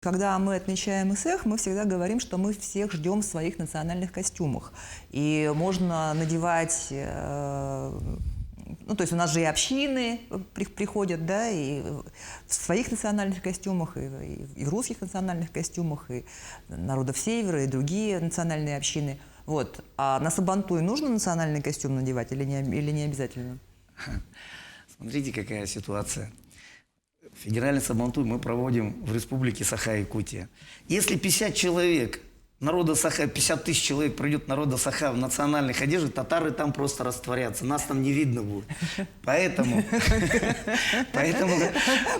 Когда мы отмечаем ИСЭХ, мы всегда говорим, что мы всех ждем в своих национальных костюмах. И можно надевать, ну, то есть у нас же и общины приходят, да, и в своих национальных костюмах, и в русских национальных костюмах, и народов Севера, и другие национальные общины. Вот. А на Сабантуй нужно национальный костюм надевать или не обязательно? Смотрите, какая ситуация. Федеральный Сабантуй мы проводим в республике Саха-Якутия. Если 50 человек, народа Саха, 50 тысяч человек придет народа Саха в национальных одеждах, татары там просто растворятся, нас там не видно будет. Поэтому...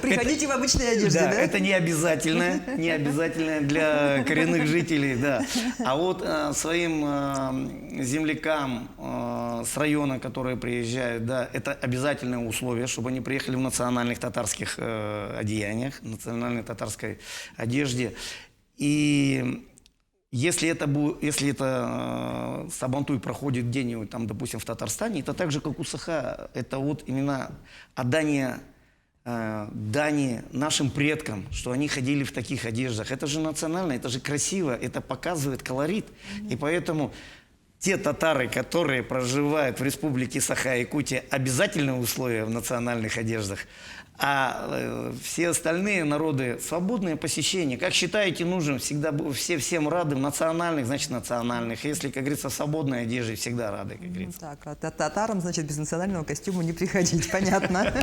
Приходите в обычной одежде, да? Это не обязательно для коренных жителей, да. А вот своим землякам с района, которые приезжают, да, это обязательное условие, чтобы они приехали в национальных татарских одеяниях, национальной татарской одежде. И если это Сабантуй проходит где-нибудь там, допустим, в Татарстане, это так же, как у Саха, это вот именно отдание дани нашим предкам, что они ходили в таких одеждах. Это же национально, это же красиво, это показывает колорит. И поэтому те татары, которые проживают в республике Саха-Якутия, обязательное условие в национальных одеждах, а все остальные народы свободное посещение. Как считаете нужным, всегда всем рады в национальных, значит национальных. Если, как говорится, в свободной одежде, всегда рады, как говорится. Так, а татарам, значит, без национального костюма не приходить, понятно.